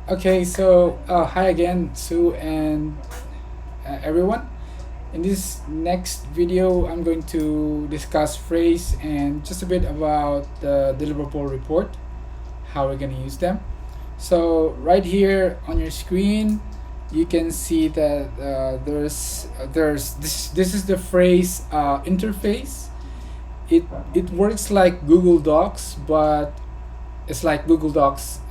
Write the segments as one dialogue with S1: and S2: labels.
S1: Okay, so hi again, Sue and everyone. In this next video, I'm going to discuss phrase and just a bit about the deliverable report, how we're going to use them. So right here on your screen, you can see that there's this is the phrase interface. It works like Google Docs, but it's like Google Docs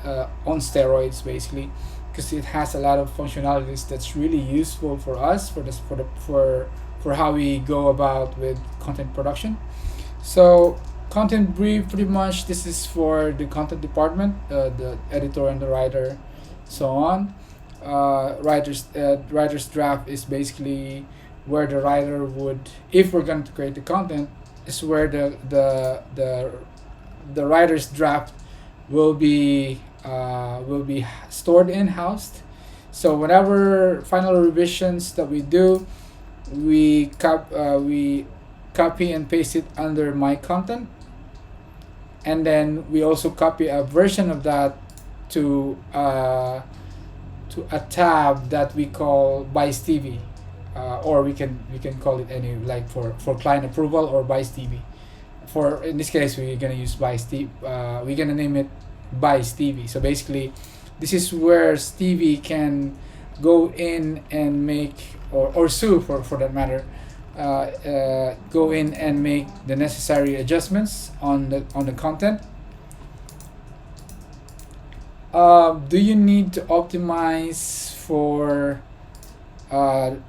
S1: on steroids, basically, because it has a lot of functionalities that's really useful for us for how we go about with content production. So content brief, pretty much this is for the content department, the editor and the writer, so on. Writer's draft is basically where the writer would, if we're going to create the content, is where the writer's draft will be stored in housed. So whatever final revisions that we do, we copy and paste it under my content, and then we also copy a version of that to a tab that we call by Stevie, or we can call it any, like for client approval or by Stevie. For in this case, we're gonna use by Steve. We're gonna name it by Stevie. So basically, this is where Stevie can go in and make, or Sue for that matter, go in and make the necessary adjustments on the content. Do you need to optimize for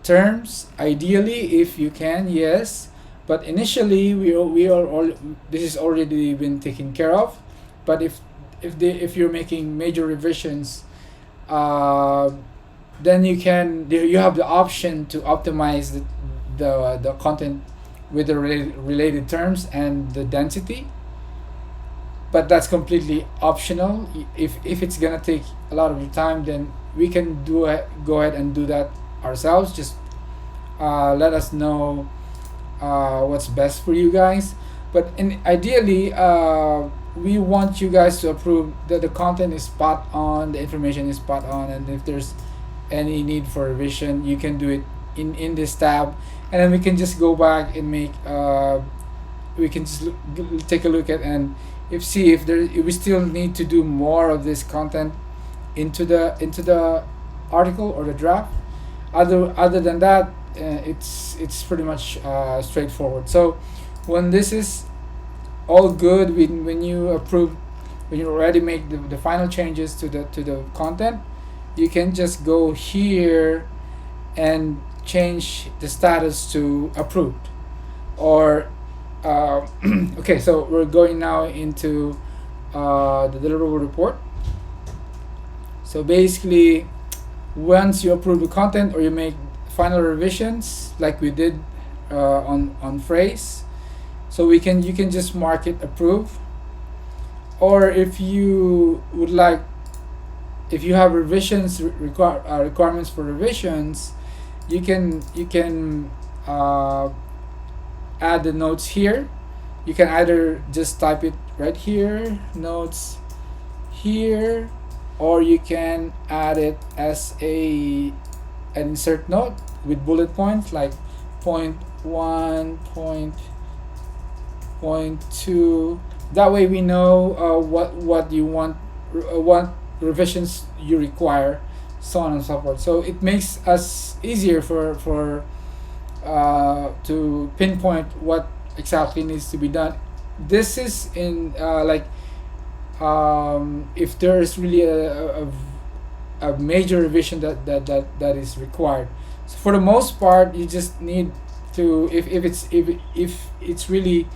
S1: terms? Ideally, if you can, yes. But initially, we are all, this is already been taken care of. But if you're making major revisions, uh, then you have the option to optimize the content with the related terms and the density. But that's completely optional. If it's gonna take a lot of your time, then we can go ahead and do that ourselves. Just let us know what's best for you guys. But ideally, we want you guys to approve that the content is spot on, the information is spot on, and if there's any need for revision, you can do it in this tab, and then we can just go back and make. We can just take a look at, and if we still need to do more of this content into the article or the draft. Other than that, it's pretty much straightforward. So when this is all good, when you approve, when you already make the final changes to the content, you can just go here and change the status to approved, or okay. So we're going now into the deliverable report. So basically, once you approve the content or you make final revisions like we did on phrase, so you can just mark it approved. Or if you would like, if you have requirements for revisions, you can add the notes here. You can either just type it right here, notes here, or you can add it as an insert note with bullet points, like point 1, point 2. That way we know what you want, what revisions you require, so on and so forth. So it makes us easier for to pinpoint what exactly needs to be done. This is in like if there is really a major revision that is required. So for the most part, you just need to, if it's really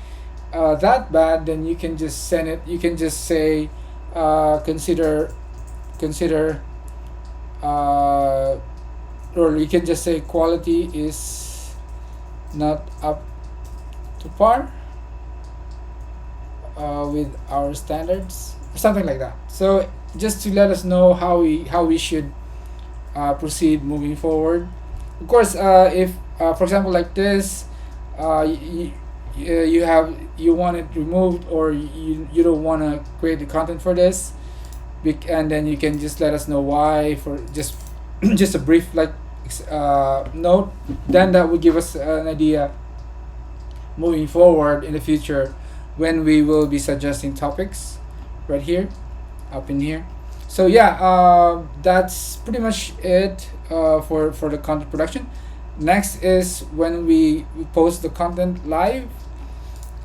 S1: that bad, then you can just send it. You can just say consider or you can just say quality is not up to par with our standards, or something like that. So just to let us know how we should proceed moving forward. Of course, if for example like this, you want it removed, or you don't want to create the content for this, And then you can just let us know why for just just a brief like note. Then that will give us an idea moving forward in the future when we will be suggesting topics right here, up in here. So yeah, that's pretty much it for the content production. Next is when we post the content live.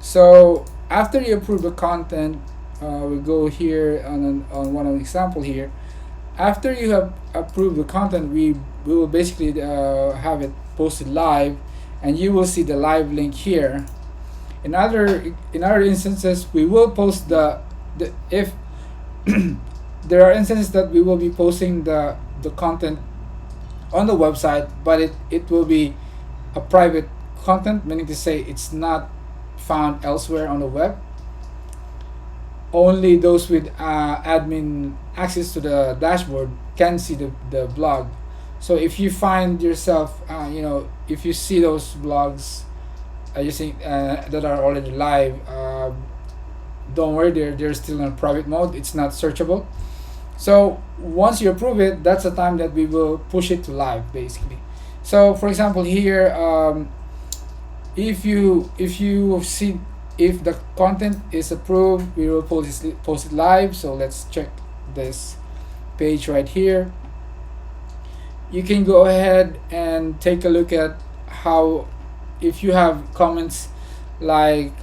S1: So after you approve the content, we go here on one example here. After you have approved the content, we will basically have it posted live, and you will see the live link here. In other instances, we will post the if there are instances that we will be posting the content on the website, but it will be a private content, meaning to say it's not found elsewhere on the web. Only those with admin access to the dashboard can see the blog. So if you find yourself, if you see those blogs using that are already live, don't worry, they're still in private mode. It's not searchable. So once you approve it, that's the time that we will push it to live, basically. So for example, here, if you see if the content is approved, we will post it live. So let's check this page right here. You can go ahead and take a look at how, if you have comments like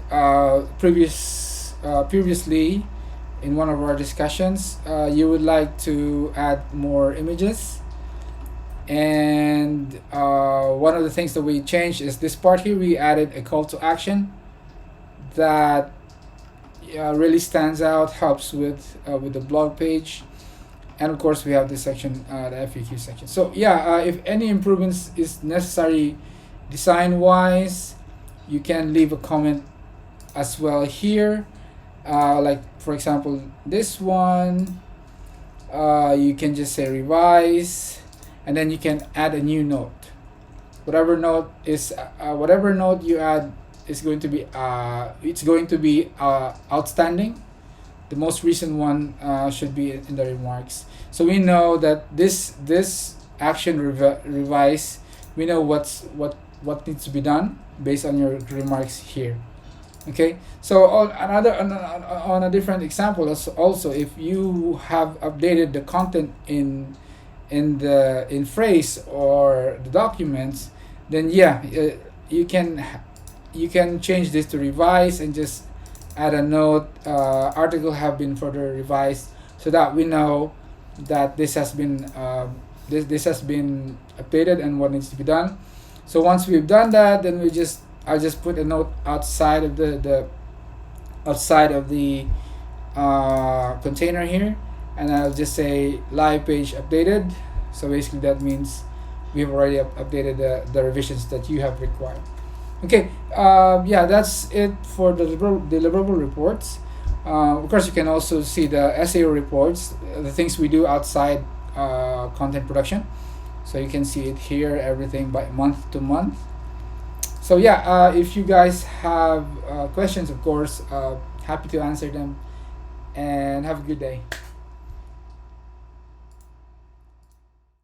S1: previously in one of our discussions, you would like to add more images. And one of the things that we changed is this part here. We added a call to action that really stands out, helps with the blog page. And of course we have this section, the FAQ section. So yeah, if any improvements is necessary design wise, you can leave a comment as well here. Like for example this one, you can just say revise, and then you can add a new note. Whatever note you add is going to be outstanding. The most recent one should be in the remarks. So we know that this action revise, we know what needs to be done based on your remarks here. Okay, so on a different example, also if you have updated the content in Frase or the documents, then yeah, you can change this to revise and just add a note, article have been further revised, so that we know that this has been this has been updated and what needs to be done. So once we've done that, then I'll just put a note outside of the container here, and I'll just say live page updated. So basically that means we've already updated the revisions that you have required. Okay, yeah, that's it for the deliverable reports. Of course, you can also see the SAO reports, the things we do outside content production. So you can see it here, everything by month to month. So yeah, if you guys have questions, of course, happy to answer them, and have a good day.